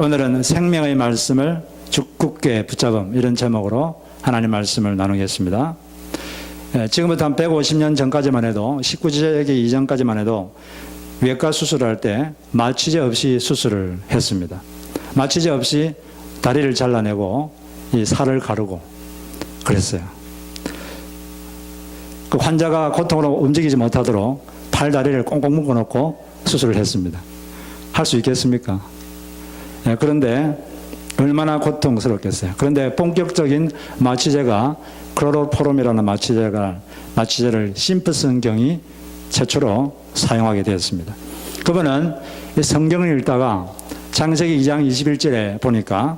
오늘은 생명의 말씀을 굳게 붙잡음, 이런 제목으로 하나님 말씀을 나누겠습니다. 지금부터 한 150년 전까지만 해도, 19세기 이전까지만 해도 외과 수술을 할 때 마취제 없이 수술을 했습니다. 마취제 없이 다리를 잘라내고 이 살을 가르고 그랬어요. 그 환자가 고통으로 움직이지 못하도록 팔 다리를 꽁꽁 묶어놓고 수술을 했습니다. 할 수 있겠습니까? 그런데 얼마나 고통스럽겠어요. 그런데 본격적인 마취제가 클로로포름이라는 마취제를 심프슨 경이 최초로 사용하게 되었습니다. 그분은 성경을 읽다가 창세기 2장 21절에 보니까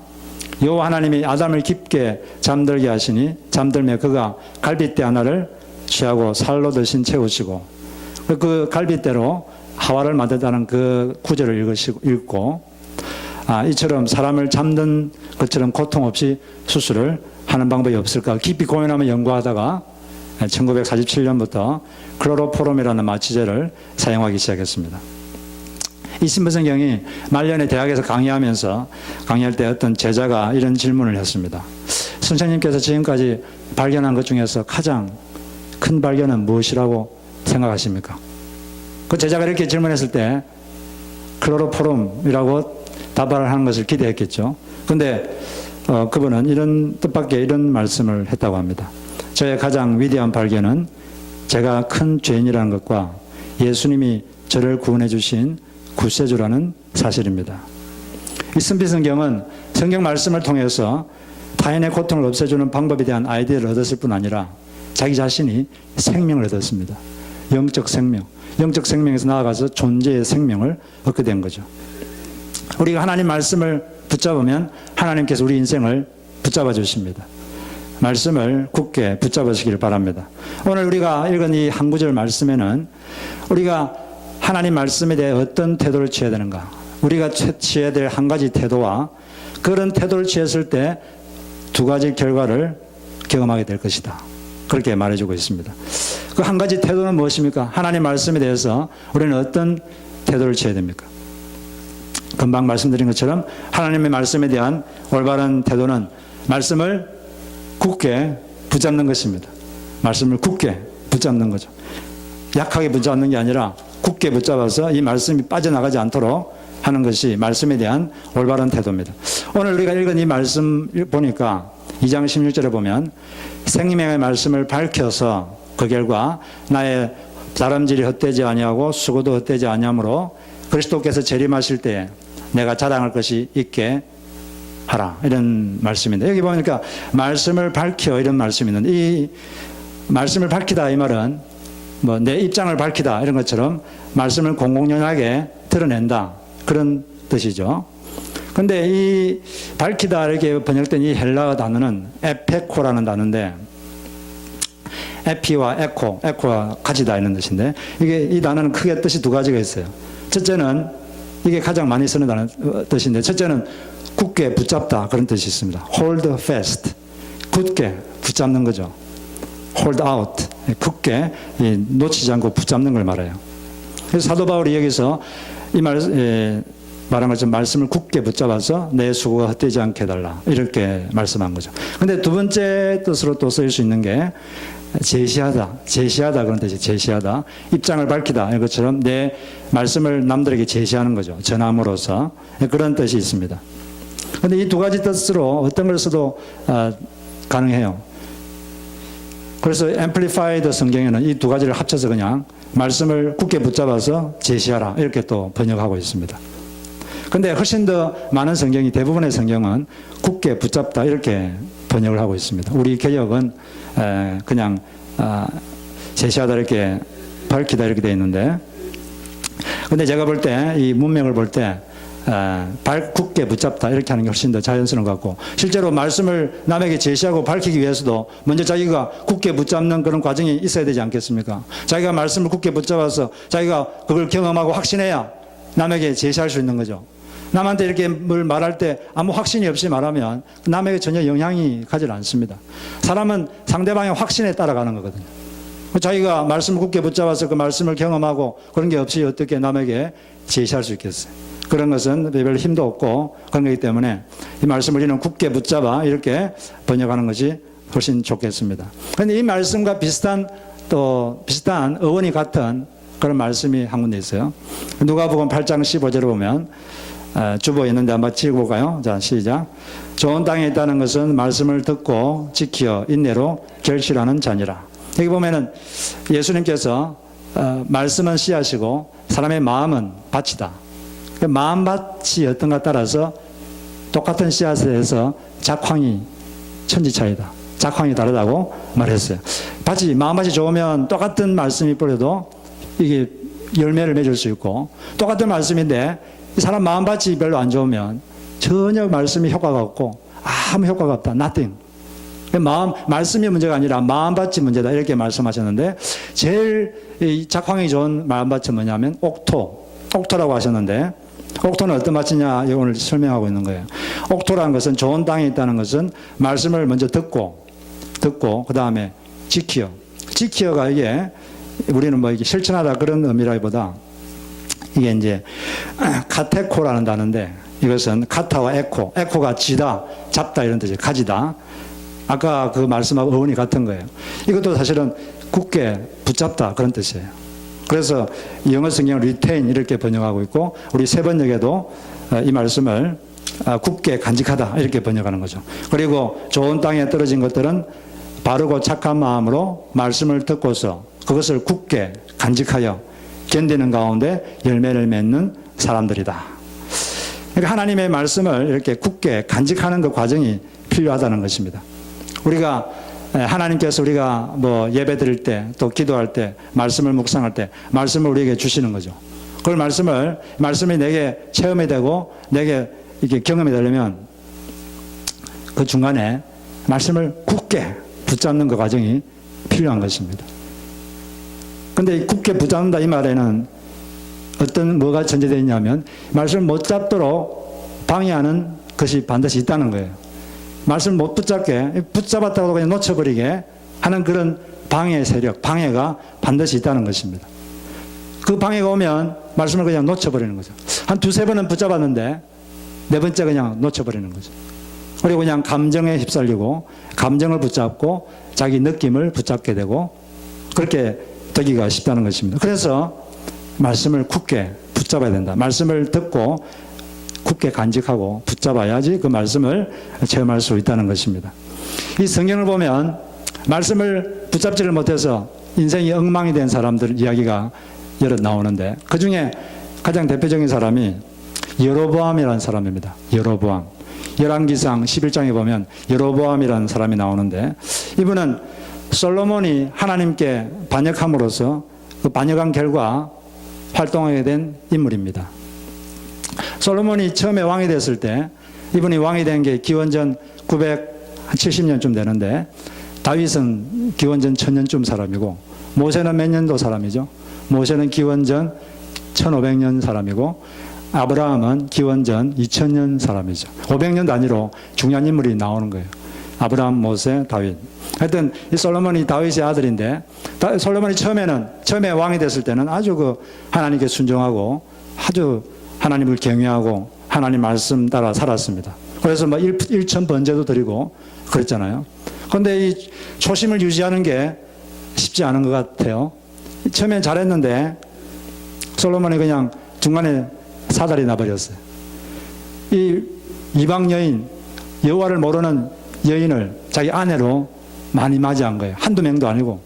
여호와 하나님이 아담을 깊게 잠들게 하시니 잠들며 그가 갈빗대 하나를 취하고 살로 대신 채우시고 그 갈빗대로 하와를 만들다는 그 구절을 읽고 이처럼 사람을 잠든 것처럼 고통 없이 수술을 하는 방법이 없을까 깊이 고민하며 연구하다가 1947년부터 클로로포름이라는 마취제를 사용하기 시작했습니다. 이 신부성경이 말년에 대학에서 강의할 때 어떤 제자가 이런 질문을 했습니다. 선생님께서 지금까지 발견한 것 중에서 가장 큰 발견은 무엇이라고 생각하십니까? 그 제자가 이렇게 질문했을 때 클로로포름이라고 답을 하는 것을 기대했겠죠. 그런데 그분은 이런 뜻밖의 이런 말씀을 했다고 합니다. 저의 가장 위대한 발견은 제가 큰 죄인이라는 것과 예수님이 저를 구원해 주신 구세주라는 사실입니다. 이 신비성경은 성경 말씀을 통해서 타인의 고통을 없애주는 방법에 대한 아이디어를 얻었을 뿐 아니라 자기 자신이 생명을 얻었습니다. 영적 생명. 영적 생명에서 나아가서 존재의 생명을 얻게 된 거죠. 우리가 하나님 말씀을 붙잡으면 하나님께서 우리 인생을 붙잡아 주십니다. 말씀을 굳게 붙잡으시길 바랍니다. 오늘 우리가 읽은 이 한 구절 말씀에는 우리가 하나님 말씀에 대해 어떤 태도를 취해야 되는가, 우리가 취해야 될 한 가지 태도와 그런 태도를 취했을 때 두 가지 결과를 경험하게 될 것이다, 그렇게 말해주고 있습니다. 그 한 가지 태도는 무엇입니까? 하나님 말씀에 대해서 우리는 어떤 태도를 취해야 됩니까? 금방 말씀드린 것처럼 하나님의 말씀에 대한 올바른 태도는 말씀을 굳게 붙잡는 것입니다. 말씀을 굳게 붙잡는 거죠. 약하게 붙잡는 게 아니라 굳게 붙잡아서 이 말씀이 빠져나가지 않도록 하는 것이 말씀에 대한 올바른 태도입니다. 오늘 우리가 읽은 이 말씀 보니까 2장 16절에 보면 생명의 말씀을 밝혀서 그 결과 나의 다름질이 헛되지 아니하고 수고도 헛되지 아니하므로 그리스도께서 재림하실 때에 내가 자랑할 것이 있게 하라, 이런 말씀인데, 여기 보니까 말씀을 밝혀, 이런 말씀이 있는데, 이 말씀을 밝히다 이 말은 뭐 내 입장을 밝히다 이런 것처럼 말씀을 공공연하게 드러낸다, 그런 뜻이죠. 근데 이 밝히다 이렇게 번역된 이 헬라어 단어는 에페코라는 단어인데, 에피와 에코가 가지다 이런 뜻인데, 이 단어는 크게 뜻이 두 가지가 있어요. 첫째는 이게 가장 많이 쓰는 단어 뜻인데, 첫째는 굳게 붙잡다, 그런 뜻이 있습니다. hold fast, 굳게 붙잡는 거죠. hold out, 굳게 놓치지 않고 붙잡는 걸 말해요. 그래서 사도 바울이 여기서 이 말한 것처럼 말씀을 굳게 붙잡아서 내 수고가 헛되지 않게 해달라, 이렇게 말씀한 거죠. 근데 두 번째 뜻으로 또 쓰일 수 있는 게 제시하다 그런 뜻이, 제시하다, 입장을 밝히다, 이것처럼 내 말씀을 남들에게 제시하는 거죠. 전함으로써, 그런 뜻이 있습니다. 그런데 이 두 가지 뜻으로 어떤 걸 써도 가능해요. 그래서 앰플리파이드 성경에는 이 두 가지를 합쳐서 그냥 말씀을 굳게 붙잡아서 제시하라, 이렇게 또 번역하고 있습니다. 그런데 훨씬 더 많은 성경이, 대부분의 성경은 굳게 붙잡다, 이렇게 번역을 하고 있습니다. 우리 개역은 그냥 제시하다, 이렇게 밝히다, 이렇게 되어 있는데, 근데 제가 볼 때, 이 문맥을 볼 때 굳게 붙잡다, 이렇게 하는 게 훨씬 더 자연스러운 것 같고, 실제로 말씀을 남에게 제시하고 밝히기 위해서도 먼저 자기가 굳게 붙잡는 그런 과정이 있어야 되지 않겠습니까? 자기가 말씀을 굳게 붙잡아서 자기가 그걸 경험하고 확신해야 남에게 제시할 수 있는 거죠. 남한테 이렇게 뭘 말할 때 아무 확신이 없이 말하면 남에게 전혀 영향이 가지 않습니다. 사람은 상대방의 확신에 따라가는 거거든요. 자기가 말씀을 굳게 붙잡아서 그 말씀을 경험하고 그런 게 없이 어떻게 남에게 제시할 수 있겠어요? 그런 것은 별 힘도 없고 그런 거기 때문에 이 말씀을 우리는 굳게 붙잡아 이렇게 번역하는 것이 훨씬 좋겠습니다. 그런데 이 말씀과 비슷한 어원이 같은 그런 말씀이 한 군데 있어요. 누가복음 8장 15절을 보면 주보 있는데 한번 읽어볼까요? 자, 시작. 좋은 땅에 있다는 것은 말씀을 듣고 지켜 인내로 결실하는 자니라. 여기 보면은 예수님께서 말씀은 씨앗이고 사람의 마음은 밭이다. 마음밭이 어떤가 따라서 똑같은 씨앗에서 작황이 천지차이다. 작황이 다르다고 말했어요. 마음밭이 좋으면 똑같은 말씀이 뿌려도 이게 열매를 맺을 수 있고, 똑같은 말씀인데 이 사람 마음밭이 별로 안 좋으면 전혀 말씀이 효과가 없고 아무 효과가 없다. nothing. 말씀이 문제가 아니라 마음밭이 문제다. 이렇게 말씀하셨는데, 제일 이 작황이 좋은 마음밭이 뭐냐면 옥토라고 하셨는데, 옥토는 어떤 밭이냐 오늘 설명하고 있는 거예요. 옥토라는 것은 좋은 땅에 있다는 것은 말씀을 먼저 듣고 그 다음에 지키어가 이게 우리는 뭐 이게 실천하다 그런 의미라기보다 이게 이제 카테코라는 단어인데, 이것은 카타와 에코가 지다, 잡다 이런 뜻이에요. 가지다. 아까 그 말씀하고 어원이 같은 거예요. 이것도 사실은 굳게 붙잡다 그런 뜻이에요. 그래서 영어 성경은 retain 이렇게 번역하고 있고, 우리 세 번역에도 이 말씀을 굳게 간직하다 이렇게 번역하는 거죠. 그리고 좋은 땅에 떨어진 것들은 바르고 착한 마음으로 말씀을 듣고서 그것을 굳게 간직하여 견디는 가운데 열매를 맺는 사람들이다. 그러니까 하나님의 말씀을 이렇게 굳게 간직하는 그 과정이 필요하다는 것입니다. 우리가 하나님께서 우리가 뭐 예배 드릴 때 또 기도할 때 말씀을 묵상할 때 말씀을 우리에게 주시는 거죠. 그걸 말씀이 내게 체험이 되고 내게 이게 경험이 되려면 그 중간에 말씀을 굳게 붙잡는 그 과정이 필요한 것입니다. 근데 굳게 붙잡는다 이 말에는 뭐가 전제되어 있냐면 말씀을 못 잡도록 방해하는 것이 반드시 있다는 거예요. 말씀을 못 붙잡았다고 그냥 놓쳐버리게 하는 그런 방해 세력, 방해가 반드시 있다는 것입니다. 그 방해가 오면 말씀을 그냥 놓쳐버리는 거죠. 한 두세 번은 붙잡았는데 네 번째 그냥 놓쳐버리는 거죠. 그리고 그냥 감정에 휩쓸리고 감정을 붙잡고 자기 느낌을 붙잡게 되고 그렇게 되기가 쉽다는 것입니다. 그래서 말씀을 굳게 붙잡아야 된다. 말씀을 듣고 굳게 간직하고 붙잡아야지 그 말씀을 체험할 수 있다는 것입니다. 이 성경을 보면 말씀을 붙잡지를 못해서 인생이 엉망이 된 사람들 이야기가 여러 나오는데, 그 중에 가장 대표적인 사람이 여로보암이라는 사람입니다. 여로보암. 열왕기상 11장에 보면 여로보암이라는 사람이 나오는데, 이분은 솔로몬이 하나님께 반역함으로써 그 반역한 결과 활동하게 된 인물입니다. 솔로몬이 처음에 왕이 됐을 때, 이분이 왕이 된 게 기원전 970년쯤 되는데, 다윗은 기원전 1000년쯤 사람이고, 모세는 몇 년도 사람이죠? 모세는 기원전 1500년 사람이고, 아브라함은 기원전 2000년 사람이죠. 500년 단위로 중요한 인물이 나오는 거예요. 아브라함, 모세, 다윗. 하여튼 이 솔로몬이 다윗의 아들인데, 솔로몬이 처음에 왕이 됐을 때는 아주 하나님께 순종하고 아주 하나님을 경외하고 하나님 말씀 따라 살았습니다. 그래서 뭐 일천 번제도 드리고 그랬잖아요. 그런데 이 초심을 유지하는 게 쉽지 않은 것 같아요. 처음엔 잘했는데 솔로몬이 그냥 중간에 사달이 나버렸어요. 이 이방 여인, 여호와를 모르는 여인을 자기 아내로 많이 맞이한 거예요. 한두 명도 아니고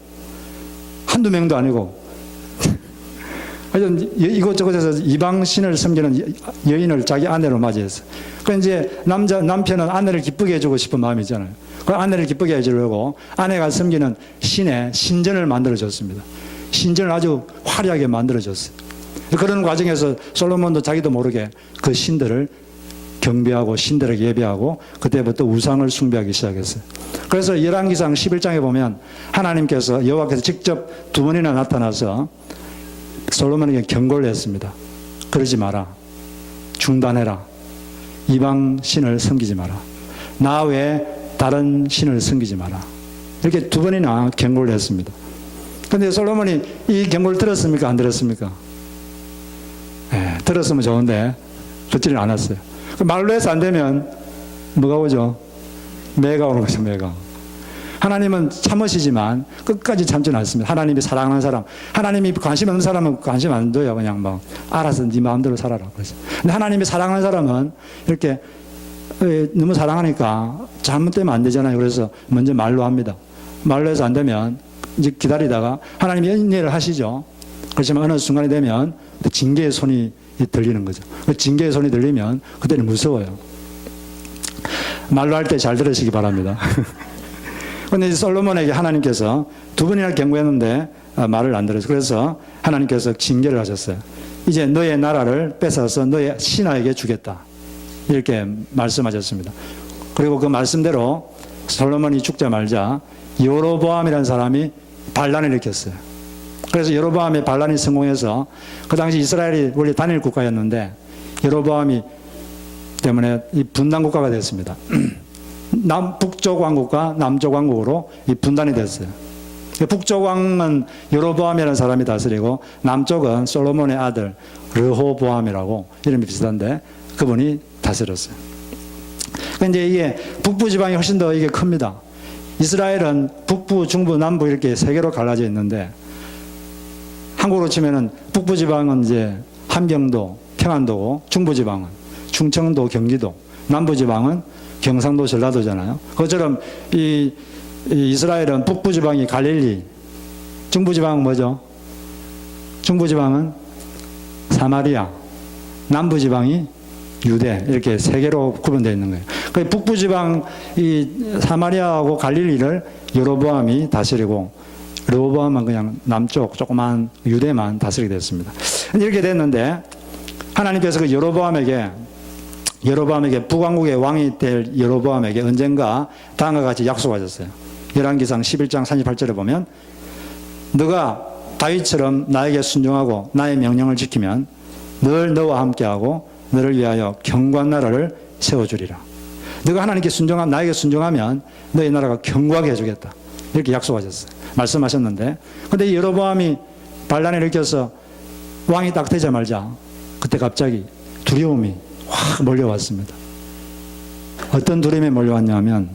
이곳저곳에서 이방 신을 섬기는 여인을 자기 아내로 맞이했어요. 그러니까 이제 남편은 아내를 기쁘게 해주고 싶은 마음이 있잖아요. 그 아내를 기쁘게 해주려고 아내가 섬기는 신의 신전을 만들어줬습니다. 신전을 아주 화려하게 만들어줬어요. 그런 과정에서 솔로몬도 자기도 모르게 그 신들을 경배하고 신들에게 예배하고 그때부터 우상을 숭배하기 시작했어요. 그래서 열왕기상 11장에 보면 하나님께서 여호와께서 직접 두 번이나 나타나서 솔로몬에게 경고를 했습니다. 그러지 마라. 중단해라. 이방 신을 섬기지 마라. 나 외에 다른 신을 섬기지 마라. 이렇게 두 번이나 경고를 했습니다. 그런데 솔로몬이 이 경고를 들었습니까? 안 들었습니까? 네, 들었으면 좋은데 듣지를 않았어요. 말로 해서 안 되면 뭐가 오죠? 매가 오는 거죠, 매가. 하나님은 참으시지만 끝까지 참지는 않습니다. 하나님이 사랑하는 사람, 하나님이 관심 없는 사람은 관심 안 둬요. 그냥 뭐 알아서 네 마음대로 살아라. 그래서. 근데 하나님이 사랑하는 사람은 이렇게 너무 사랑하니까 잘못되면 안 되잖아요. 그래서 먼저 말로 합니다. 말로 해서 안 되면 이제 기다리다가 하나님이 인내를 하시죠. 그렇지만 어느 순간이 되면 징계의 손이 들리는 거죠. 징계의 손이 들리면 그때는 무서워요. 말로 할 때 잘 들으시기 바랍니다. 그런데 솔로몬에게 하나님께서 두 번이나 경고했는데 말을 안 들어서 그래서 하나님께서 징계를 하셨어요. 이제 너의 나라를 뺏어서 너의 신하에게 주겠다. 이렇게 말씀하셨습니다. 그리고 그 말씀대로 솔로몬이 죽자마자 여로보암이라는 사람이 반란을 일으켰어요. 그래서 여로보암의 반란이 성공해서 그 당시 이스라엘이 원래 단일 국가였는데 여로보암이 때문에 이 분단 국가가 됐습니다. 북쪽 왕국과 남쪽 왕국으로 이 분단이 됐어요. 북쪽 왕은 여로보암이라는 사람이 다스리고 남쪽은 솔로몬의 아들 르호보암이라고 이름이 비슷한데 그분이 다스렸어요. 그런데 이게 북부 지방이 훨씬 더 이게 큽니다. 이스라엘은 북부, 중부, 남부 이렇게 세 개로 갈라져 있는데 한국으로 치면은 북부 지방은 이제 함경도, 평안도고 중부 지방은 충청도, 경기도, 남부 지방은 경상도, 전라도잖아요. 그것처럼 이 이스라엘은 북부 지방이 갈릴리, 중부 지방은 뭐죠? 중부 지방은 사마리아, 남부 지방이 유대 이렇게 세 개로 구분되어 있는 거예요. 그 북부 지방 이 사마리아하고 갈릴리를 여로보암이 다스리고 르호보암은 그냥 남쪽 조그만 유대만 다스리게 됐습니다. 이렇게 됐는데 하나님께서 그 여로보암에게 북왕국의 왕이 될 여로보암에게 언젠가 다음과 같이 약속하셨어요. 열왕기상 11장 38절에 보면 너가 다윗처럼 나에게 순종하고 나의 명령을 지키면 늘 너와 함께하고 너를 위하여 견고한 나라를 세워주리라. 너가 하나님께 순종하면 나에게 순종하면 너의 나라가 견고하게 해주겠다. 이렇게 약속하셨어요. 말씀하셨는데 근데 여로보암이 반란을 일으켜서 왕이 딱 되자마자 그때 갑자기 두려움이 확 몰려왔습니다. 어떤 두려움이 몰려왔냐면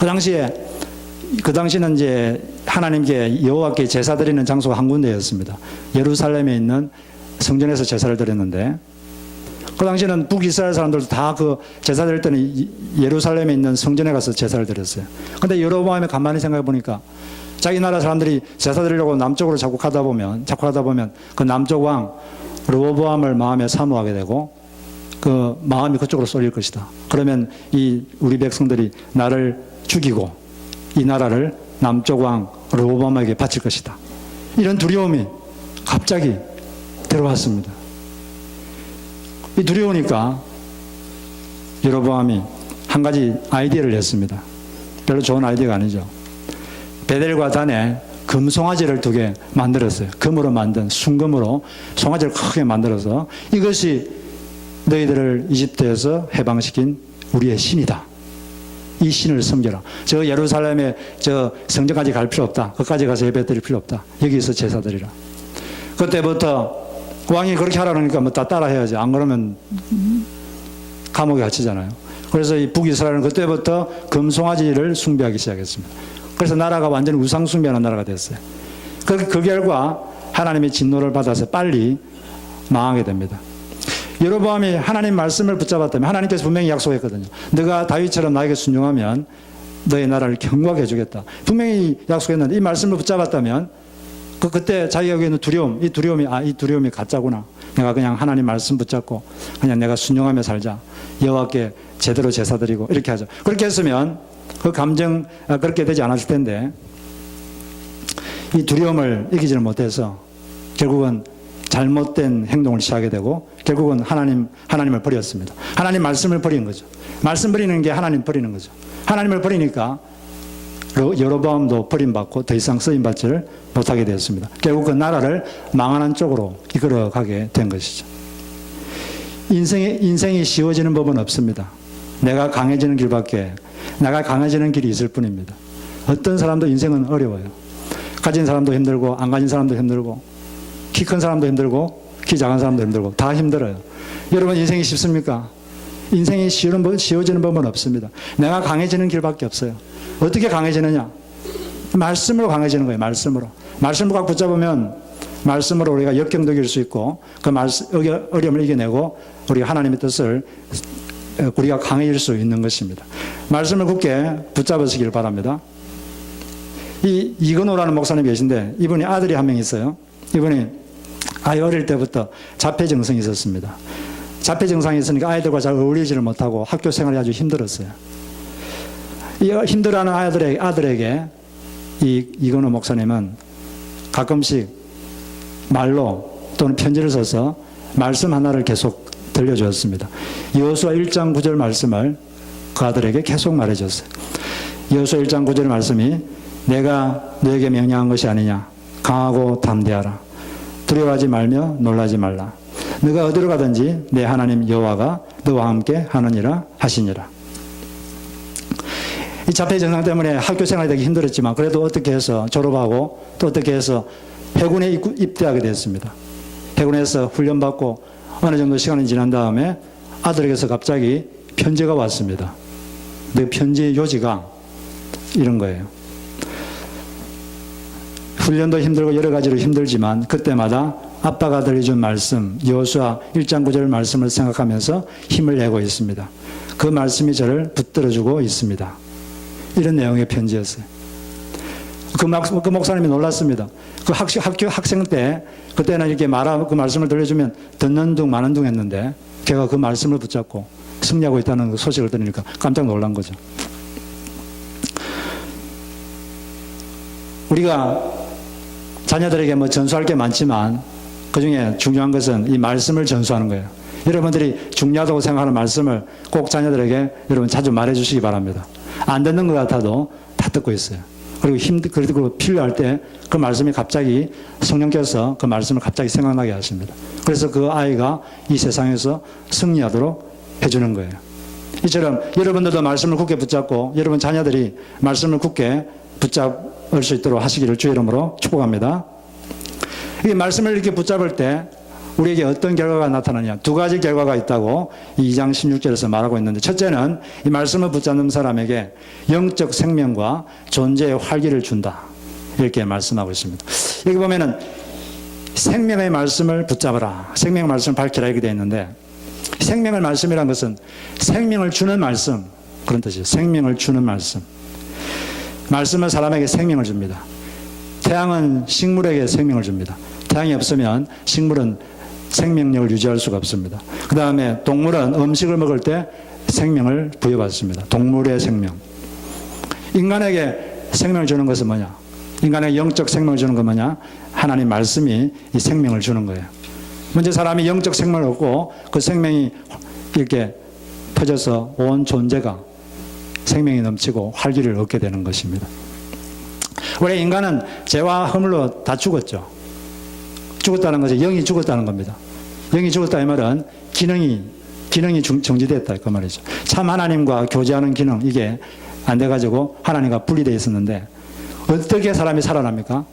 그 당시는 이제 하나님께 여호와께 제사 드리는 장소가 한 군데였습니다. 예루살렘에 있는 성전에서 제사를 드렸는데 그 당시에는 북이스라엘 사람들도 다 그 제사 드릴 때는 예루살렘에 있는 성전에 가서 제사를 드렸어요. 근데 여로보암이 가만히 생각해 보니까 자기 나라 사람들이 제사 드리려고 남쪽으로 자꾸 가다 보면 그 남쪽 왕 르호보암을 마음에 사모하게 되고 그 마음이 그쪽으로 쏠릴 것이다. 그러면 이 우리 백성들이 나를 죽이고 이 나라를 남쪽 왕 르호보암에게 바칠 것이다. 이런 두려움이 갑자기 들어왔습니다. 이 두려우니까 여로보암이 한 가지 아이디어를 냈습니다. 별로 좋은 아이디어가 아니죠. 베델과 단에 금송아지를 2개 만들었어요. 금으로 만든 순금으로 송아지를 크게 만들어서 이것이 너희들을 이집트에서 해방시킨 우리의 신이다. 이 신을 섬겨라. 저 예루살렘에 저 성전까지 갈 필요 없다. 거기까지 가서 예배 드릴 필요 없다. 여기서 제사 드리라. 그때부터 왕이 그렇게 하라니까 뭐 다 따라 해야지. 안 그러면 감옥에 갇히잖아요. 그래서 이 북이스라엘은 그때부터 금송아지를 숭배하기 시작했습니다. 그래서 나라가 완전히 우상 숭배하는 나라가 됐어요. 그 결과 하나님의 진노를 받아서 빨리 망하게 됩니다. 여로보암이 하나님 말씀을 붙잡았다면 하나님께서 분명히 약속했거든요. 너가 다윗처럼 나에게 순종하면 너의 나라를 견고하게 해주겠다. 분명히 약속했는데 이 말씀을 붙잡았다면 그때 자기가 여기 있는 두려움, 이 두려움이 가짜구나. 내가 그냥 하나님 말씀 붙잡고 그냥 내가 순종하며 살자. 여호와께 제대로 제사 드리고 이렇게 하죠. 그렇게 했으면 그 감정 그렇게 되지 않았을 텐데 이 두려움을 이기지를 못해서 결국은 잘못된 행동을 시작하게 되고 결국은 하나님을 버렸습니다. 하나님 말씀을 버린 거죠. 말씀 버리는 게 하나님 버리는 거죠. 하나님을 버리니까 여로보암도 버림받고 더 이상 쓰임받지를 못하게 되었습니다. 결국 그 나라를 망하는 쪽으로 이끌어가게 된 것이죠. 인생이 쉬워지는 법은 없습니다. 내가 강해지는 길밖에 내가 강해지는 길이 있을 뿐입니다. 어떤 사람도 인생은 어려워요. 가진 사람도 힘들고 안 가진 사람도 힘들고 키 큰 사람도 힘들고 키 작은 사람도 힘들고 다 힘들어요. 여러분 인생이 쉽습니까? 인생이 쉬워지는 법은 없습니다. 내가 강해지는 길밖에 없어요. 어떻게 강해지느냐? 말씀으로 강해지는 거예요. 말씀으로. 말씀을 꽉 붙잡으면 말씀으로 우리가 역경도 이길 수 있고 그 어려움을 이겨내고 우리가 하나님의 뜻을 우리가 강해질 수 있는 것입니다. 말씀을 굳게 붙잡으시길 바랍니다. 이건호라는 목사님이 계신데 이분이 아들이 한 명 있어요. 이분이 아이 어릴 때부터 자폐 증상이 있었습니다. 자폐 증상이 있으니까 아이들과 잘 어울리지를 못하고 학교 생활이 아주 힘들었어요. 이 힘들어하는 아들에게 이건호 목사님은 가끔씩 말로 또는 편지를 써서 말씀 하나를 계속 들려주었습니다. 여호수아 1장 9절 말씀을 그 아들에게 계속 말해줬어요. 여호수아 1장 9절 말씀이 내가 너에게 명령한 것이 아니냐. 강하고 담대하라. 두려워하지 말며 놀라지 말라. 너가 어디로 가든지 내 하나님 여호와가 너와 함께 하느니라 하시니라. 이 자폐 증상 때문에 학교 생활이 되기 힘들었지만 그래도 어떻게 해서 졸업하고 또 어떻게 해서 해군에 입대하게 됐습니다. 해군에서 훈련받고 어느 정도 시간이 지난 다음에 아들에게서 갑자기 편지가 왔습니다. 그 편지 요지가 이런 거예요. 훈련도 힘들고 여러 가지로 힘들지만 그때마다 아빠가 들려준 말씀 여호수아 1장 9절 말씀을 생각하면서 힘을 내고 있습니다. 그 말씀이 저를 붙들어주고 있습니다. 이런 내용의 편지였어요. 그 목사님이 놀랐습니다. 그 학생 때 그때는 이렇게 그 말씀을 들려주면 듣는 둥 마는 둥 했는데 걔가 그 말씀을 붙잡고 승리하고 있다는 그 소식을 들으니까 깜짝 놀란 거죠. 우리가 자녀들에게 전수할 게 많지만 그 중에 중요한 것은 이 말씀을 전수하는 거예요. 여러분들이 중요하다고 생각하는 말씀을 꼭 자녀들에게 여러분 자주 말해 주시기 바랍니다. 안 듣는 것 같아도 다 듣고 있어요. 그리고 필요할 때 그 말씀이 갑자기 성령께서 그 말씀을 갑자기 생각나게 하십니다. 그래서 그 아이가 이 세상에서 승리하도록 해주는 거예요. 이처럼 여러분들도 말씀을 굳게 붙잡고 여러분 자녀들이 말씀을 굳게 붙잡을 수 있도록 하시기를 주의 이름으로 축복합니다. 이 말씀을 이렇게 붙잡을 때 우리에게 어떤 결과가 나타나냐. 두 가지 결과가 있다고 2장 16절에서 말하고 있는데 첫째는 이 말씀을 붙잡는 사람에게 영적 생명과 존재의 활기를 준다. 이렇게 말씀하고 있습니다. 여기 보면은 생명의 말씀을 붙잡아라. 생명의 말씀을 밝히라 이렇게 되어 있는데 생명의 말씀이란 것은 생명을 주는 말씀 그런 뜻이에요. 생명을 주는 말씀. 말씀은 사람에게 생명을 줍니다. 태양은 식물에게 생명을 줍니다. 태양이 없으면 식물은 생명력을 유지할 수가 없습니다. 그 다음에 동물은 음식을 먹을 때 생명을 부여받습니다. 동물의 생명. 인간에게 생명을 주는 것은 뭐냐? 인간에게 영적 생명을 주는 건 뭐냐? 하나님 말씀이 이 생명을 주는 거예요. 먼저 사람이 영적 생명을 얻고 그 생명이 이렇게 퍼져서 온 존재가 생명이 넘치고 활기를 얻게 되는 것입니다. 원래 인간은 죄와 허물로 다 죽었죠. 죽었다는 것은 영이 죽었다는 겁니다. 영이 죽었다 이 말은 기능이 정지됐다 그 말이죠. 참 하나님과 교제하는 기능 이게 안 돼가지고 하나님과 분리되어 있었는데 어떻게 사람이 살아납니까?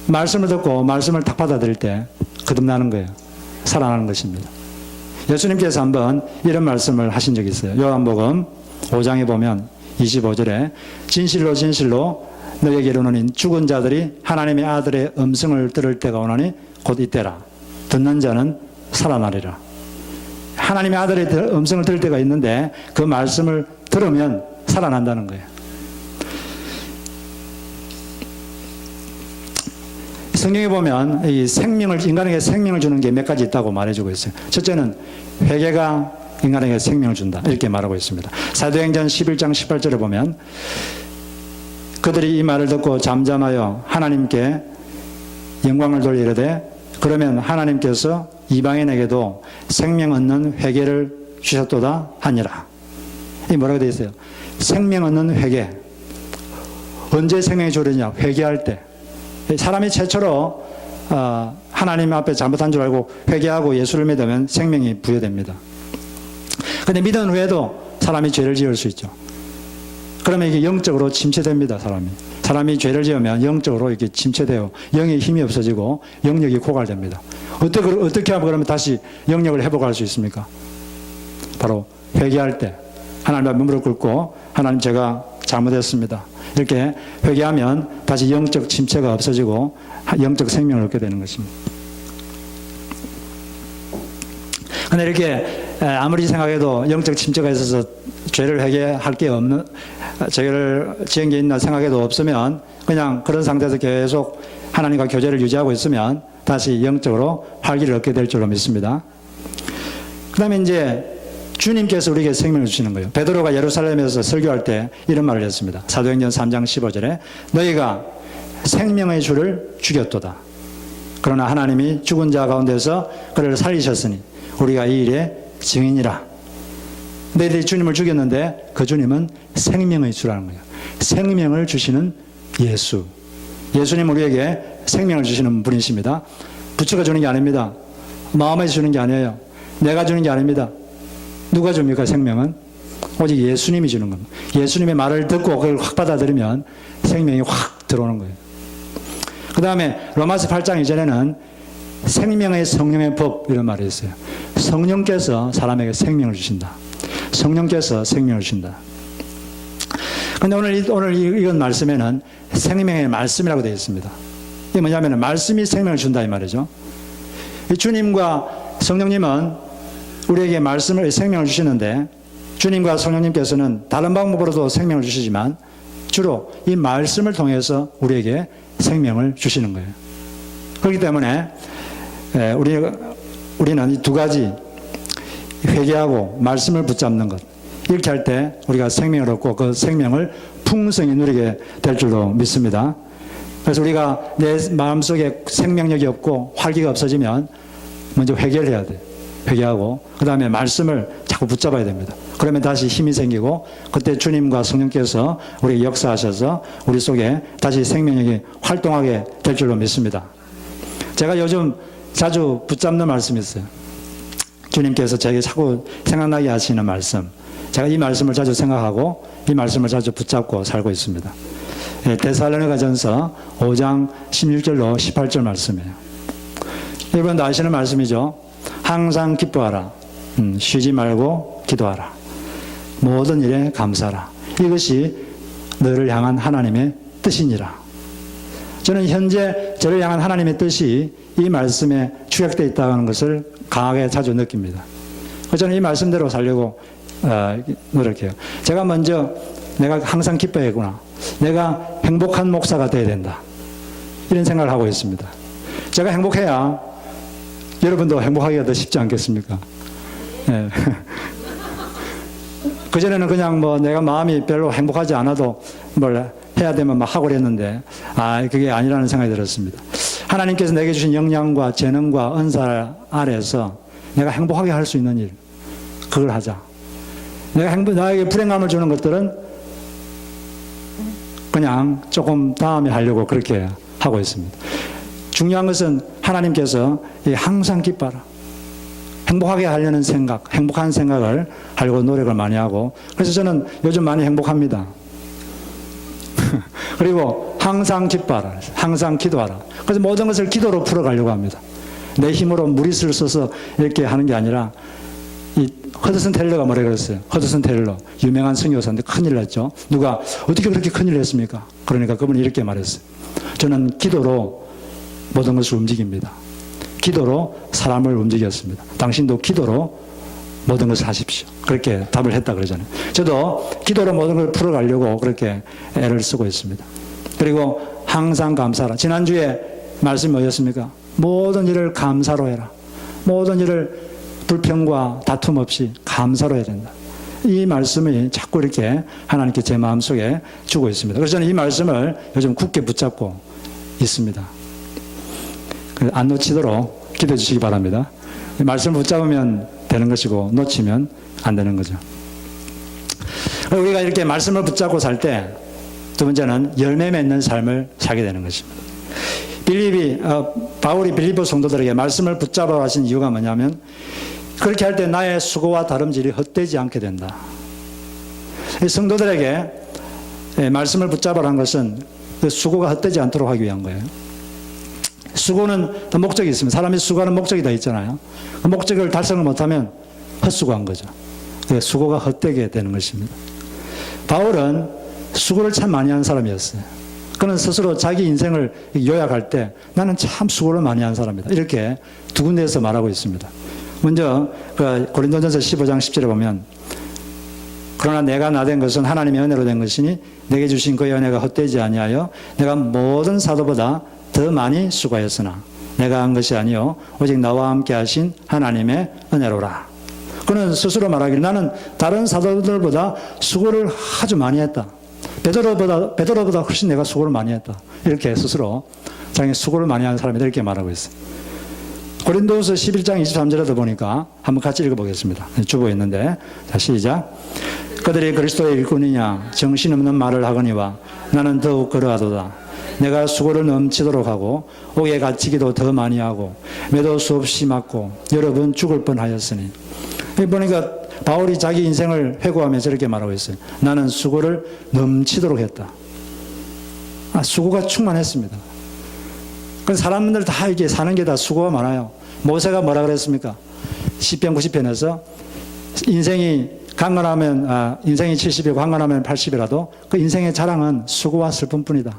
말씀을 듣고 말씀을 딱 받아들일 때 거듭나는 거예요. 살아나는 것입니다. 예수님께서 한번 이런 말씀을 하신 적이 있어요. 요한복음 5장에 보면 25절에 진실로 진실로 너에게 이르노니 죽은 자들이 하나님의 아들의 음성을 들을 때가 오나니 곧 이때라. 듣는 자는 살아나리라. 하나님의 아들의 음성을 들을 때가 있는데 그 말씀을 들으면 살아난다는 거예요. 성경에 보면 이 인간에게 생명을 주는 게 몇 가지 있다고 말해주고 있어요. 첫째는 회개가 인간에게 생명을 준다. 이렇게 말하고 있습니다. 사도행전 11장 18절에 보면 그들이 이 말을 듣고 잠잠하여 하나님께 영광을 돌려 이르되 그러면 하나님께서 이방인에게도 생명 얻는 회개를 주셨도다 하니라. 이 뭐라고 되어 있어요? 생명 얻는 회개. 언제 생명이 주어지냐? 회개할 때. 사람이 최초로 하나님 앞에 잘못한 줄 알고 회개하고 예수를 믿으면 생명이 부여됩니다. 그런데 믿은 후에도 사람이 죄를 지을 수 있죠. 그러면 이게 영적으로 침체됩니다. 사람이 죄를 지으면 영적으로 이렇게 침체되어 영의 힘이 없어지고 영역이 고갈됩니다. 어떻게 하면 그러면 다시 영역을 회복할 수 있습니까? 바로 회개할 때 하나님 앞에 무릎 꿇고 하나님 제가 잘못했습니다. 이렇게 회개하면 다시 영적 침체가 없어지고 영적 생명을 얻게 되는 것입니다. 근데 이렇게 아무리 생각해도 영적 침체가 있어서 죄를 회개할 게 없는, 죄를 지은 게 있나 생각해도 없으면 그냥 그런 상태에서 계속 하나님과 교제를 유지하고 있으면 다시 영적으로 활기를 얻게 될 줄로 믿습니다. 그 다음에 이제 주님께서 우리에게 생명을 주시는 거예요. 베드로가 예루살렘에서 설교할 때 이런 말을 했습니다. 사도행전 3장 15절에 너희가 생명의 주를 죽였도다. 그러나 하나님이 죽은 자 가운데서 그를 살리셨으니 우리가 이 일의 증인이라. 너희들이 주님을 죽였는데 그 주님은 생명의 주라는 거예요. 생명을 주시는 예수. 예수님 우리에게 생명을 주시는 분이십니다. 부처가 주는 게 아닙니다. 마음에서 주는 게 아니에요. 내가 주는 게 아닙니다. 누가 줍니까? 생명은 오직 예수님이 주는 겁니다. 예수님의 말을 듣고 그걸 확 받아들이면 생명이 확 들어오는 거예요. 그 다음에 로마서 8장 이전에는 생명의 성령의 법 이런 말이 있어요. 성령께서 사람에게 생명을 주신다. 성령께서 생명을 주신다. 그런데 오늘 이건 말씀에는 생명의 말씀이라고 되어 있습니다. 이게 뭐냐면 말씀이 생명을 준다 이 말이죠. 주님과 성령님은 우리에게 말씀을 생명을 주시는데 주님과 성령님께서는 다른 방법으로도 생명을 주시지만 주로 이 말씀을 통해서 우리에게 생명을 주시는 거예요. 그렇기 때문에 우리는 이 두 가지 회개하고 말씀을 붙잡는 것 이렇게 할 때 우리가 생명을 얻고 그 생명을 풍성히 누리게 될 줄로 믿습니다. 그래서 우리가 내 마음속에 생명력이 없고 활기가 없어지면 먼저 회개를 해야 돼요. 회개하고 그 다음에 말씀을 자꾸 붙잡아야 됩니다. 그러면 다시 힘이 생기고 그때 주님과 성령께서 우리 역사하셔서 우리 속에 다시 생명력이 활동하게 될 줄로 믿습니다. 제가 요즘 자주 붙잡는 말씀이 있어요. 주님께서 저에게 자꾸 생각나게 하시는 말씀. 제가 이 말씀을 자주 생각하고 이 말씀을 자주 붙잡고 살고 있습니다. 데살로니가전서 5장 16절로 18절 말씀이에요. 여러분도 아시는 말씀이죠. 항상 기뻐하라. 쉬지 말고 기도하라. 모든 일에 감사하라. 이것이 너를 향한 하나님의 뜻이니라. 저는 현재 저를 향한 하나님의 뜻이 이 말씀에 축약되어 있다는 것을 강하게 자주 느낍니다. 저는 이 말씀대로 살려고 노력해요. 제가 먼저 내가 항상 기뻐해구나. 내가 행복한 목사가 돼야 된다. 이런 생각을 하고 있습니다. 제가 행복해야 여러분도 행복하기가 더 쉽지 않겠습니까? 네. 그전에는 그냥 내가 마음이 별로 행복하지 않아도 뭘 해야 되면 막 하고 그랬는데, 그게 아니라는 생각이 들었습니다. 하나님께서 내게 주신 역량과 재능과 은사 아래에서 내가 행복하게 할 수 있는 일, 그걸 하자. 나에게 불행감을 주는 것들은 그냥 조금 다음에 하려고 그렇게 하고 있습니다. 중요한 것은 하나님께서 항상 기뻐하라. 행복하게 하려는 생각, 행복한 생각을 하려고 노력을 많이 하고, 그래서 저는 요즘 많이 행복합니다. 그리고 항상 기뻐하라. 항상 기도하라. 그래서 모든 것을 기도로 풀어가려고 합니다. 내 힘으로 무리수를 써서 이렇게 하는 게 아니라, 이 허드슨 테일러가 뭐라 그랬어요? 허드슨 테일러, 유명한 선교사인데 큰일 났죠. 누가 어떻게 그렇게 큰일 했습니까? 그러니까 그분이 이렇게 말했어요. 저는 기도로 모든 것을 움직입니다. 기도로 사람을 움직였습니다. 당신도 기도로 모든 것을 하십시오. 그렇게 답을 했다 그러잖아요. 저도 기도로 모든 걸 풀어가려고 그렇게 애를 쓰고 있습니다. 그리고 항상 감사하라. 지난주에 말씀이 뭐였습니까? 모든 일을 감사로 해라. 모든 일을 불평과 다툼 없이 감사로 해야 된다. 이 말씀이 자꾸 이렇게 하나님께 제 마음속에 주고 있습니다. 그래서 저는 이 말씀을 요즘 굳게 붙잡고 있습니다. 안 놓치도록 기도해 주시기 바랍니다. 말씀을 붙잡으면 되는 것이고 놓치면 안 되는 거죠. 우리가 이렇게 말씀을 붙잡고 살 때 두 번째는 열매 맺는 삶을 살게 되는 것입니다. 바울이 빌립보 성도들에게 말씀을 붙잡아 하신 이유가 뭐냐면 그렇게 할 때 나의 수고와 다름질이 헛되지 않게 된다. 성도들에게 말씀을 붙잡으라는 것은 그 수고가 헛되지 않도록 하기 위한 거예요. 수고는 또 목적이 있습니다. 사람이 수고하는 목적이 다 있잖아요. 그 목적을 달성을 못하면 헛수고한 거죠. 수고가 헛되게 되는 것입니다. 바울은 수고를 참 많이 한 사람이었어요. 그는 스스로 자기 인생을 요약할 때 나는 참 수고를 많이 한 사람이다. 이렇게 두 군데에서 말하고 있습니다. 먼저 고린도전서 15장 10절에 보면 그러나 내가 나된 것은 하나님의 은혜로 된 것이니 내게 주신 그의 은혜가 헛되지 아니하여 내가 모든 사도보다 더 많이 수고하였으나 내가 한 것이 아니요 오직 나와 함께 하신 하나님의 은혜로라. 그는 스스로 말하기를 나는 다른 사도들보다 수고를 아주 많이 했다. 베드로보다 훨씬 내가 수고를 많이 했다. 이렇게 스스로 자기 수고를 많이 하는 사람이다. 이렇게 말하고 있어요. 고린도후서 11장 23절에도 보니까 한번 같이 읽어보겠습니다. 주보에 있는데 자 시작. 그들이 그리스도의 일꾼이냐 정신없는 말을 하거니와 나는 더욱 그러하도다. 내가 수고를 넘치도록 하고 옥에 갇히기도 더 많이 하고 매도 수없이 맞고 여러 번 죽을 뻔하였으니. 보니까 바울이 자기 인생을 회고하면서 이렇게 말하고 있어요. 나는 수고를 넘치도록 했다. 수고가 충만했습니다. 그래서 사람들 다 이게 사는 게 다 수고가 많아요. 모세가 뭐라 그랬습니까? 시편 90편에서 인생이 강건하면 인생이 70이고 강건하면 80이라도 그 인생의 자랑은 수고와 슬픔뿐이다.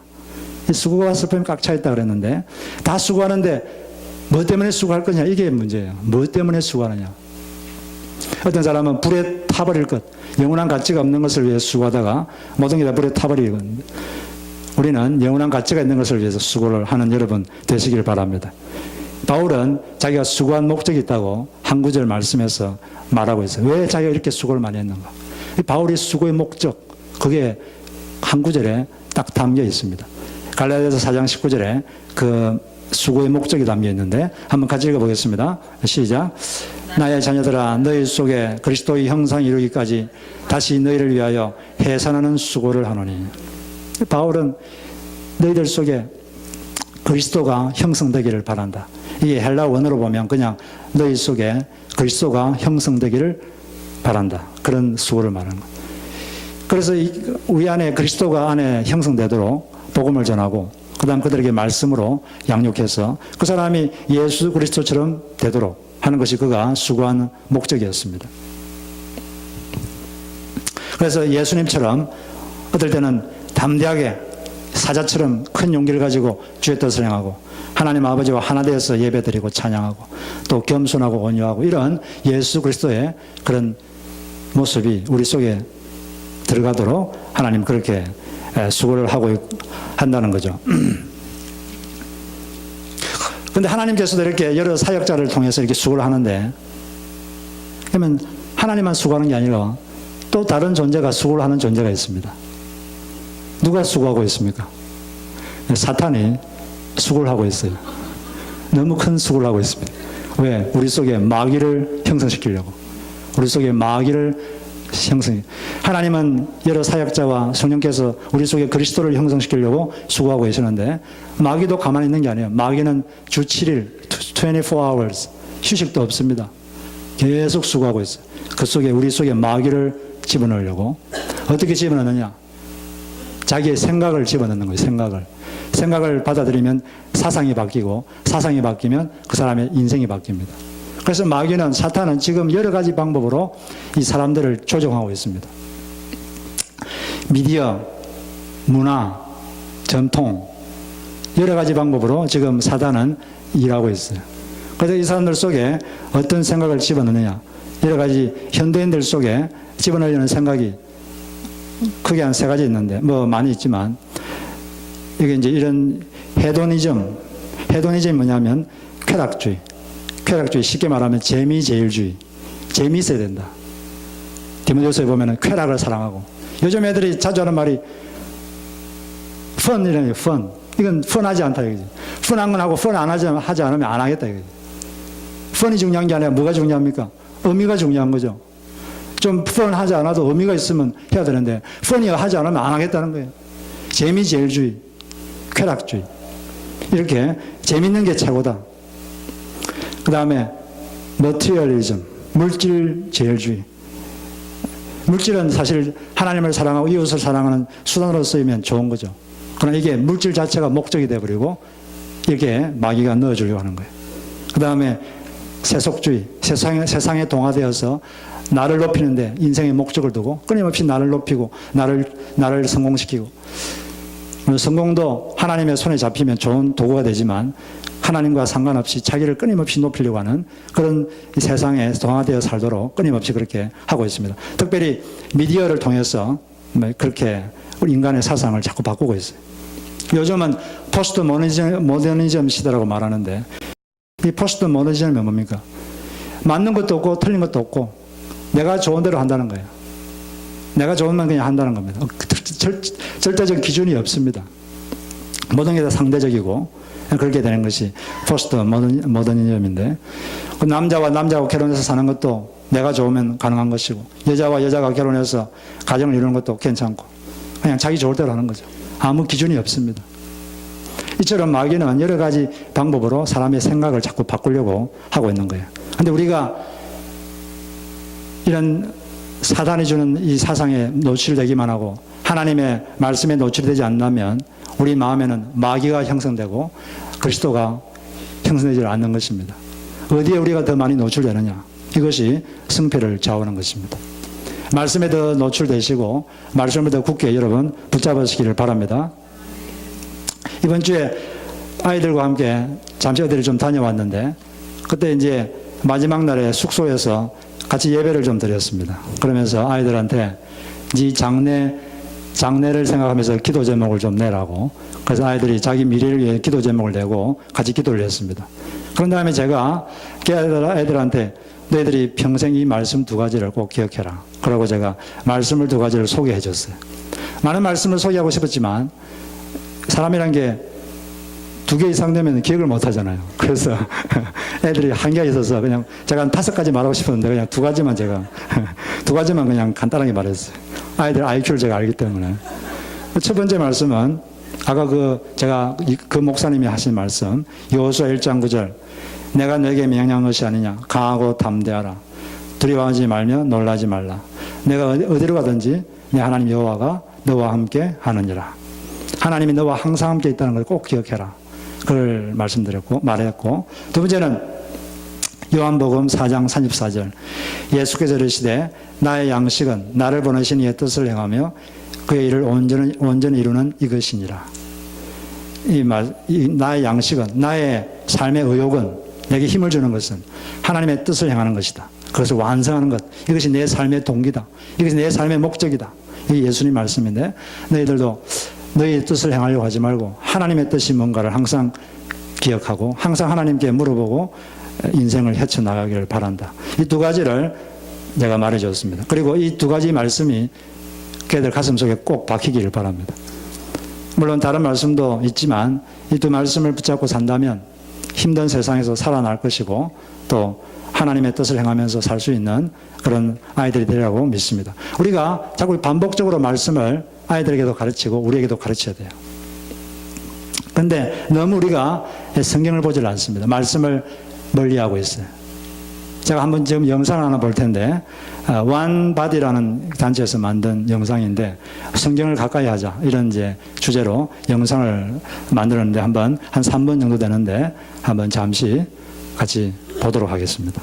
수고와 슬픔이 꽉 차 있다 그랬는데 다 수고하는데 뭐 때문에 수고할 거냐 이게 문제예요. 뭐 때문에 수고하느냐. 어떤 사람은 불에 타버릴 것, 영원한 가치가 없는 것을 위해 수고하다가 모든 게 다 불에 타버리거든요. 우리는 영원한 가치가 있는 것을 위해서 수고를 하는 여러분 되시길 바랍니다. 바울은 자기가 수고한 목적이 있다고 한 구절 말씀에서 말하고 있어요. 왜 자기가 이렇게 수고를 많이 했는가? 바울의 수고의 목적, 그게 한 구절에 딱 담겨 있습니다. 갈라디아서 4장 19절에 그 수고의 목적이 담겨 있는데 한번 같이 읽어보겠습니다. 시작. 나의 자녀들아 너희 속에 그리스도의 형상이 이루기까지 다시 너희를 위하여 해산하는 수고를 하노니. 바울은 너희들 속에 그리스도가 형성되기를 바란다. 이게 헬라 원어로 보면 그냥 너희 속에 그리스도가 형성되기를 바란다. 그런 수고를 말하는 거예요. 그래서 우리 안에 그리스도가 안에 형성되도록 복음을 전하고 그 다음 그들에게 말씀으로 양육해서 그 사람이 예수 그리스도처럼 되도록 하는 것이 그가 수고하는 목적이었습니다. 그래서 예수님처럼 어떨 때는 담대하게 사자처럼 큰 용기를 가지고 주의 뜻을 행하고 하나님 아버지와 하나 되어서 예배드리고 찬양하고 또 겸손하고 온유하고 이런 예수 그리스도의 그런 모습이 우리 속에 들어가도록 하나님 그렇게 수고를 하고 한다는 거죠. 그런데 하나님께서도 이렇게 여러 사역자를 통해서 이렇게 수고를 하는데 그러면 하나님만 수고하는 게 아니라 또 다른 존재가 수고를 하는 존재가 있습니다. 누가 수고하고 있습니까? 사탄이 수고를 하고 있어요. 너무 큰 수고를 하고 있습니다. 왜? 우리 속에 마귀를 형성시키려고. 우리 속에 마귀를 하나님은 여러 사역자와 성령께서 우리 속에 그리스도를 형성시키려고 수고하고 계시는데 마귀도 가만히 있는 게 아니에요. 마귀는 주 7일 24 hours 휴식도 없습니다. 계속 수고하고 있어요. 그 속에 우리 속에 마귀를 집어넣으려고. 어떻게 집어넣느냐? 자기의 생각을 집어넣는 거예요. 생각을 받아들이면 사상이 바뀌고 사상이 바뀌면 그 사람의 인생이 바뀝니다. 그래서 마귀는 사탄은 지금 여러 가지 방법으로 이 사람들을 조종하고 있습니다. 미디어, 문화, 전통 여러 가지 방법으로 지금 사탄은 일하고 있어요. 그래서 이 사람들 속에 어떤 생각을 집어넣느냐. 여러 가지 현대인들 속에 집어넣으려는 생각이 크게 한 3가지 있는데 뭐 많이 있지만 이게 이제 이런 헤도니즘이 뭐냐면 쾌락주의 쉽게 말하면 재미제일주의. 재미있어야 된다. 디모데후서에 보면 쾌락을 사랑하고 요즘 애들이 자주 하는 말이 펀이라는 펀. 이건 펀하지 않다 이거지. 펀한 건 하고 펀 안 하지 않으면 안 하겠다 이거지. 펀이 중요한 게 아니라 뭐가 중요합니까? 의미가 중요한 거죠. 좀 펀하지 않아도 의미가 있으면 해야 되는데 펀이 하지 않으면 안 하겠다는 거예요. 재미제일주의, 쾌락주의. 이렇게 재밌는 게 최고다. 그 다음에 머티리얼리즘, 물질제일주의. 물질은 사실 하나님을 사랑하고 이웃을 사랑하는 수단으로 쓰이면 좋은 거죠. 그러나 이게 물질 자체가 목적이 되어버리고 이렇게 마귀가 넣어주려고 하는 거예요. 그 다음에 세속주의, 세상에 동화되어서 나를 높이는데 인생의 목적을 두고 끊임없이 나를 높이고 나를 성공시키고, 성공도 하나님의 손에 잡히면 좋은 도구가 되지만 하나님과 상관없이 자기를 끊임없이 높이려고 하는 그런 세상에 동화되어 살도록 끊임없이 그렇게 하고 있습니다. 특별히 미디어를 통해서 그렇게 우리 인간의 사상을 자꾸 바꾸고 있어요. 요즘은 포스트 모더니즘 시대라고 말하는데, 이 포스트 모더니즘이 뭡니까? 맞는 것도 없고 틀린 것도 없고 내가 좋은 대로 한다는 거예요. 내가 좋으면 그냥 한다는 겁니다. 절대적 기준이 없습니다. 모든 게 다 상대적이고 그렇게 되는 것이 포스트 모더니즘인데, 그 남자와 결혼해서 사는 것도 내가 좋으면 가능한 것이고, 여자와 여자가 결혼해서 가정을 이루는 것도 괜찮고, 그냥 자기 좋을 대로 하는 거죠. 아무 기준이 없습니다. 이처럼 마귀는 여러 가지 방법으로 사람의 생각을 자꾸 바꾸려고 하고 있는 거예요. 그런데 우리가 이런 사단이 주는 이 사상에 노출되기만 하고 하나님의 말씀에 노출되지 않는다면 우리 마음에는 마귀가 형성되고 그리스도가 형성되지 않는 것입니다. 어디에 우리가 더 많이 노출되느냐, 이것이 승패를 좌우하는 것입니다. 말씀에 더 노출되시고 말씀을 더 굳게 여러분 붙잡으시기를 바랍니다. 이번 주에 아이들과 함께 잠시 어디를 좀 다녀왔는데, 그때 이제 마지막 날에 숙소에서 같이 예배를 좀 드렸습니다. 그러면서 아이들한테 네 장래를 생각하면서 기도 제목을 좀 내라고, 그래서 아이들이 자기 미래를 위해 기도 제목을 내고 같이 기도를 했습니다. 그런 다음에 제가 애들한테 너희들이 평생 이 말씀 두 가지를 꼭 기억해라. 그러고 제가 말씀을 두 가지를 소개해 줬어요. 많은 말씀을 소개하고 싶었지만 사람이란 게 두 개 이상 되면 기억을 못 하잖아요. 그래서 애들이 한계가 있어서 그냥 제가 한 5가지 말하고 싶었는데 그냥 두 가지만 그냥 간단하게 말했어요. 아이들 IQ를 제가 알기 때문에. 첫 번째 말씀은 아까 제가 그 목사님이 하신 말씀, 여호수아 1장 9절, 내가 너에게 명령한 것이 아니냐, 강하고 담대하라, 두려워하지 말며 놀라지 말라, 내가 어디로 가든지 내 하나님 여호와가 너와 함께 하느니라. 하나님이 너와 항상 함께 있다는 걸 꼭 기억해라. 그걸 말했고, 두 번째는 요한복음 4장 34절, 예수께서 이르시되 나의 양식은 나를 보내신 이의 뜻을 행하며 그의 일을 온전히 이루는 이것이니라. 나의 양식은, 나의 삶의 의욕은, 내게 힘을 주는 것은 하나님의 뜻을 행하는 것이다. 그것을 완성하는 것, 이것이 내 삶의 동기다. 이것이 내 삶의 목적이다. 이게 예수님 말씀인데, 너희들도 너희의 뜻을 행하려고 하지 말고 하나님의 뜻이 뭔가를 항상 기억하고 항상 하나님께 물어보고 인생을 헤쳐나가기를 바란다. 이 두 가지를 내가 말해줬습니다. 그리고 이 두 가지 말씀이 그들 가슴속에 꼭 박히기를 바랍니다. 물론 다른 말씀도 있지만 이 두 말씀을 붙잡고 산다면 힘든 세상에서 살아날 것이고 또 하나님의 뜻을 행하면서 살 수 있는 그런 아이들이 되리라고 믿습니다. 우리가 자꾸 반복적으로 말씀을 아이들에게도 가르치고 우리에게도 가르쳐야 돼요. 그런데 너무 우리가 성경을 보질 않습니다. 말씀을 멀리하고 있어요. 제가 한번 지금 영상을 하나 볼 텐데, One Body라는 단체에서 만든 영상인데, 성경을 가까이 하자, 이런 이제 주제로 영상을 만들었는데, 한 3분 정도 되는데, 한번 잠시 같이 보도록 하겠습니다.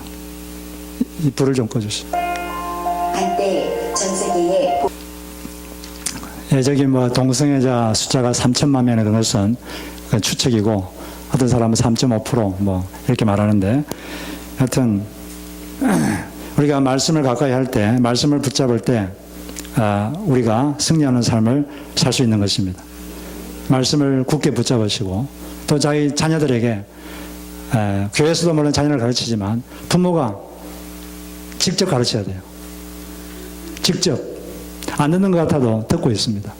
이 불을 좀 꺼주시죠. 한때 전 세계에 저기 동성애자 숫자가 3천만 명이 되는 것은 추측이고, 어떤 사람은 3.5% 이렇게 말하는데, 하여튼, 우리가 말씀을 가까이 할 때, 말씀을 붙잡을 때, 우리가 승리하는 삶을 살 수 있는 것입니다. 말씀을 굳게 붙잡으시고, 또 자기 자녀들에게, 교회에서도 물론 자녀를 가르치지만, 부모가 직접 가르쳐야 돼요. 직접. 안 듣는 것 같아도 듣고 있습니다.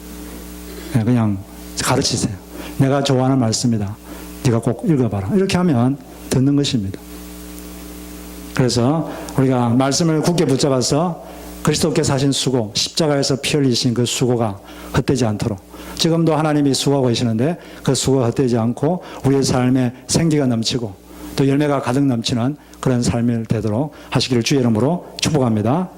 그냥 가르치세요. 내가 좋아하는 말씀이다. 네가 꼭 읽어봐라. 이렇게 하면 듣는 것입니다. 그래서 우리가 말씀을 굳게 붙잡아서 그리스도께서 하신 수고, 십자가에서 피 흘리신 그 수고가 헛되지 않도록, 지금도 하나님이 수고하고 계시는데 그 수고가 헛되지 않고 우리의 삶에 생기가 넘치고 또 열매가 가득 넘치는 그런 삶이 되도록 하시기를 주의 이름으로 축복합니다.